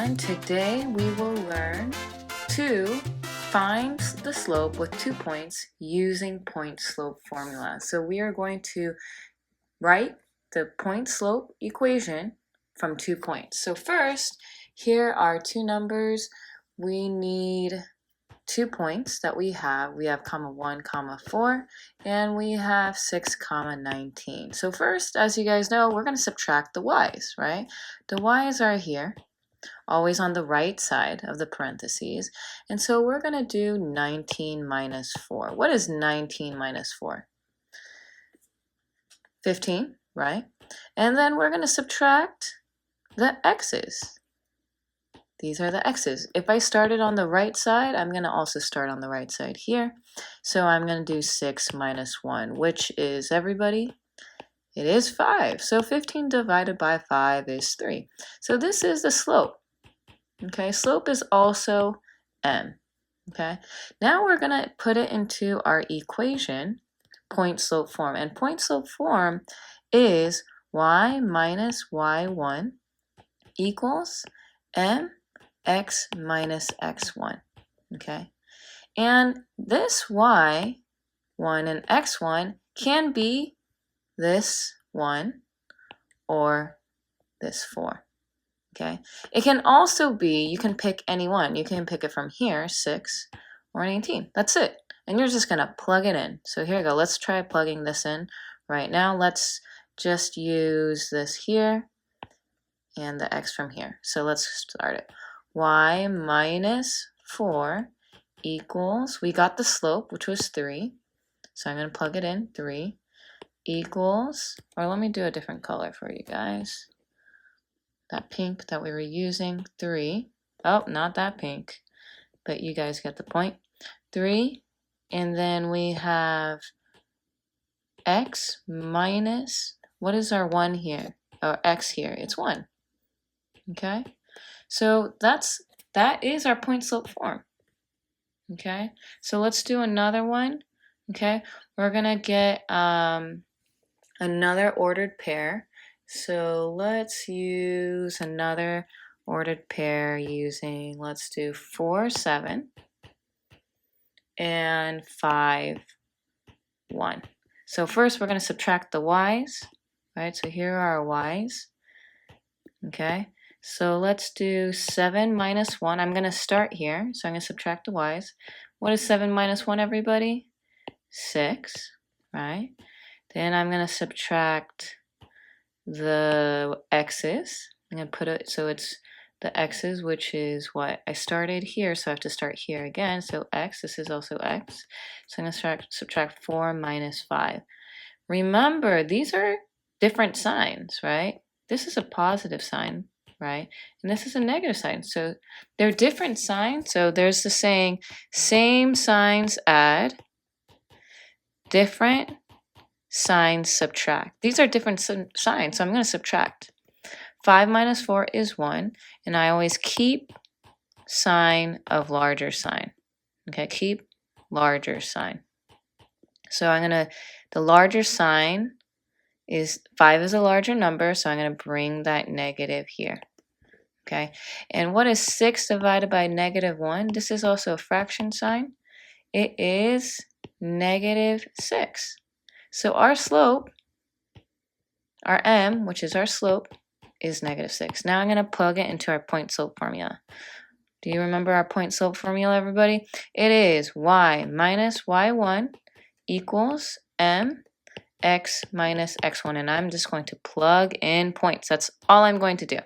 everyone. Today we will learn to find the slope with 2 points using point slope formula. So we are going to write the point slope equation from 2 points. So first, here are two numbers. We need 2 points that we have. We have comma 1, comma 4, and we have 6, comma 19. So first, as you guys know, we're going to subtract the y's, right? The y's are here, always on the right side of the parentheses. And so we're going to do 19 minus 4. What is 19 minus 4? 15, right? And then we're going to subtract the x's. These are the x's. If I started on the right side, I'm going to also start on the right side here. So I'm going to do 6 minus 1, which is, everybody, it is 5. So 15 divided by 5 is 3. So this is the slope. Okay, slope is also m. Okay, now we're going to put it into our equation, point slope form. And point slope form is y minus y1 equals mx minus x1. Okay, and this y1 and x1 can be this 1 or this 4. Okay, it can also be, you can pick any one. You can pick it from here, 6 or 19. That's it. And you're just going to plug it in. So here we go. Let's try plugging this in right now. Let's just use this here and the x from here. So let's start it. Y minus 4 equals, we got the slope, which was 3. So I'm going to plug it in, 3 equals, or let me do a different color for you guys. That pink that we were using, 3. Oh, not that pink, but you guys get the point. 3, and then we have x minus, what is our 1 here, or x here? It's 1. Okay, so that is our point slope form. Okay, so let's do another one. Okay, we're gonna get another ordered pair. So let's use another ordered pair using, let's do 4, 7 and 5, 1. So first we're going to subtract the y's, right? So here are our y's. Okay, so let's do 7 minus 1. I'm going to start here, so I'm going to subtract the y's. What is 7 minus 1, everybody? 6, right? Then I'm going to subtract the x's. I'm going to put it, so it's the x's, which is what? I started here, so I have to start here again. So x, this is also x. So I'm going to subtract 4 minus 5. Remember, these are different signs, right? This is a positive sign, right? And this is a negative sign. So they're different signs. So there's the saying, same signs add, different signs subtract. These are different signs, so I'm going to subtract. 5 minus 4 is 1, and I always keep sign of larger sign. Okay, keep larger sign. So I'm going to, the larger sign is, 5 is a larger number, so I'm going to bring that negative here. Okay, and what is 6 divided by negative 1? This is also a fraction sign. It is negative 6. So our slope, our m, which is our slope, is negative 6. Now I'm going to plug it into our point slope formula. Do you remember our point slope formula, everybody? It is y minus y1 equals mx minus x1. And I'm just going to plug in points. That's all I'm going to do.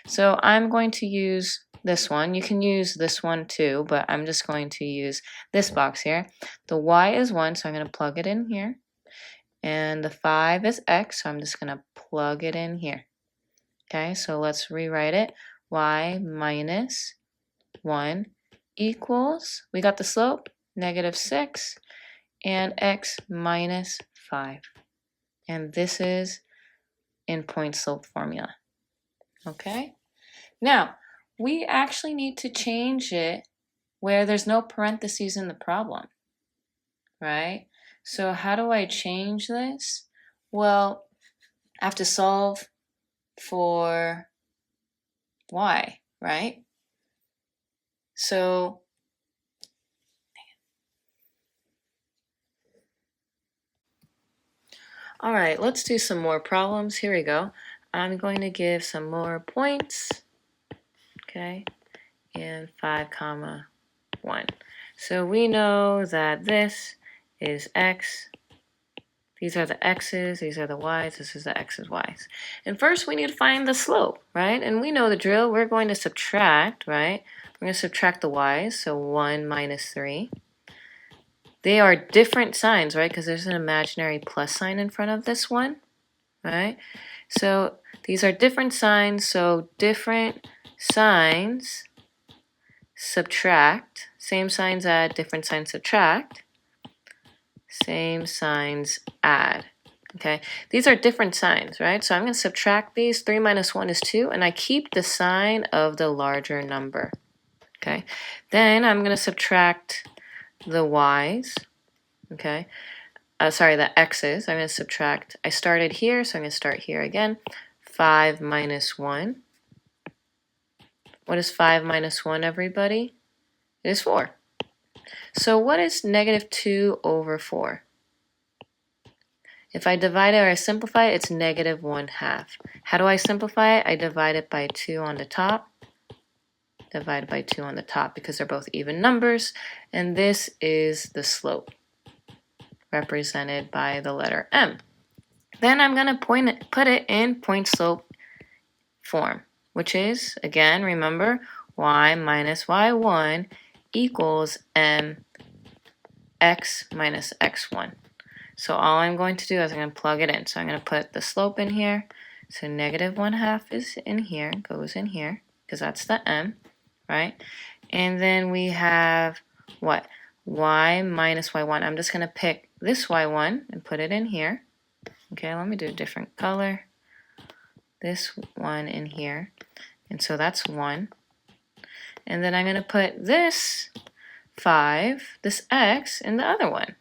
So I'm going to use this one. You can use this one too, but I'm just going to use this box here. The y is 1, so I'm going to plug it in here. And the 5 is x, so I'm just going to plug it in here. Okay, so let's rewrite it. Y minus 1 equals, we got the slope, negative 6, and x minus 5. And this is in point slope formula. Okay, now we actually need to change it where there's no parentheses in the problem, right? So how do I change this? Well, I have to solve for y, right? So all right, let's do some more problems. Here we go. I'm going to give some more points, okay, and 5, 1. So we know that this is x. These are the x's, these are the y's, this is the x's, y's. And first we need to find the slope, right? And we know the drill. We're going to subtract, right? We're going to subtract the y's, so 1 minus 3. They are different signs, right? Because there's an imaginary plus sign in front of this one, right? So these are different signs, so different signs subtract. Same signs add, different signs subtract. Same signs add. Okay, these are different signs, right? So I'm going to subtract these. 3 minus 1 is 2, and I keep the sign of the larger number. Okay, then I'm going to subtract the y's. Okay, sorry, the x's. I'm going to subtract. I started here, so I'm going to start here again. 5 minus 1. What is 5 minus 1, everybody? It is 4. So what is negative 2 over 4? If I divide it or I simplify it, it's negative 1/2. How do I simplify it? I divide it by 2 on the top, divide by 2 on the top, because they're both even numbers, and this is the slope, represented by the letter M. Then I'm going to put it in point slope form, which is, again, remember, y minus y1 equals m x minus x1. So all I'm going to do is I'm going to plug it in. So I'm going to put the slope in here. So negative 1/2 is in here, goes in here, because that's the m, right? And then we have what? Y minus y1. I'm just going to pick this y1 and put it in here. Okay, let me do a different color. This one in here. And so that's 1. And then I'm going to put this 5, this x, in the other one.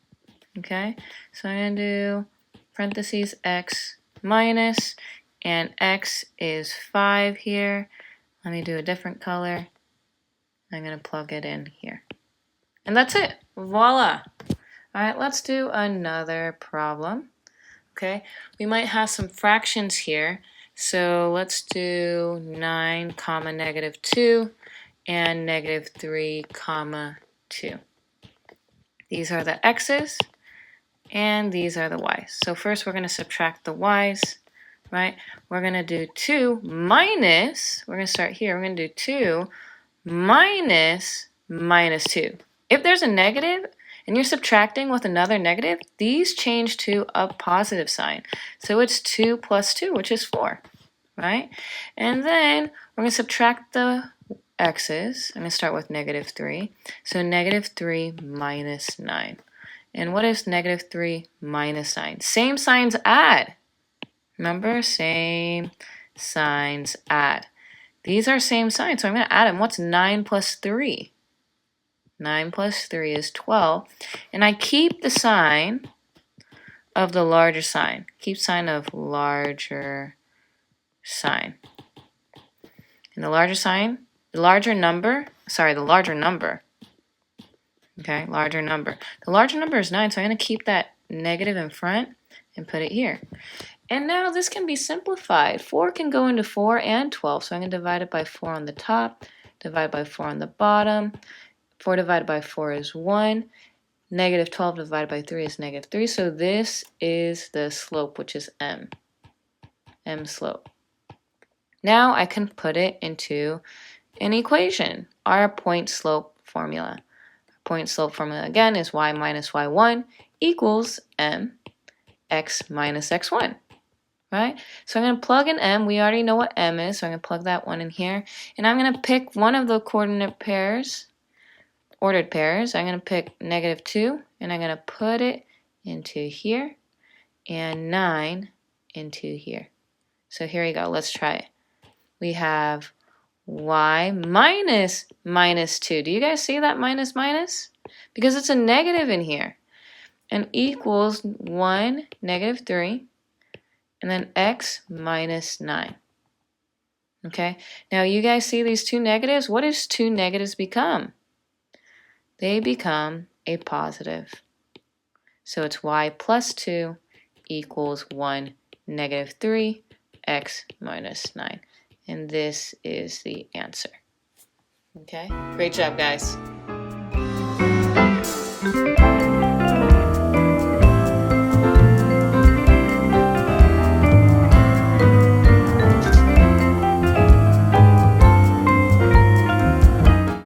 Okay, so I'm going to do parentheses x minus, and x is 5 here. Let me do a different color. I'm going to plug it in here. And that's it. Voila. All right, let's do another problem. Okay, we might have some fractions here. So let's do 9 comma negative 2 and negative 3 comma 2. These are the x's. And these are the y's. So first we're going to subtract the y's, right? We're going to do 2 minus, we're going to start here, we're going to do 2 minus minus 2. If there's a negative and you're subtracting with another negative, these change to a positive sign. So it's 2 plus 2, which is 4, right? And then we're going to subtract the x's. I'm going to start with negative 3. So negative 3 minus 9. And what is negative 3 minus 9? Same signs add. Remember, same signs add. These are same signs, so I'm going to add them. What's 9 plus 3? 9 plus 3 is 12. And I keep the sign of the larger sign. Keep sign of larger sign. And the larger sign, the larger number. Okay, larger number. The larger number is 9, so I'm going to keep that negative in front and put it here. And now this can be simplified. 4 can go into 4 and 12, so I'm going to divide it by 4 on the top, divide by 4 on the bottom. 4 divided by 4 is 1. Negative 12 divided by 3 is negative 3, so this is the slope, which is m. M slope. Now I can put it into an equation, our point slope formula. Point slope formula again is y minus y1 equals m x minus x1, right? So I'm going to plug in m. We already know what m is, so I'm going to plug that one in here. And I'm going to pick one of the coordinate pairs, ordered pairs. I'm going to pick negative 2, and I'm going to put it into here, and 9 into here. So here we go. Let's try it. We have y minus minus 2. Do you guys see that minus minus? Because it's a negative in here. And equals 1, negative 3, and then x minus 9. Okay, now you guys see these two negatives? What does two negatives become? They become a positive. So it's y plus 2 equals 1 negative 3 x minus 9. And this is the answer. Okay, great job, guys.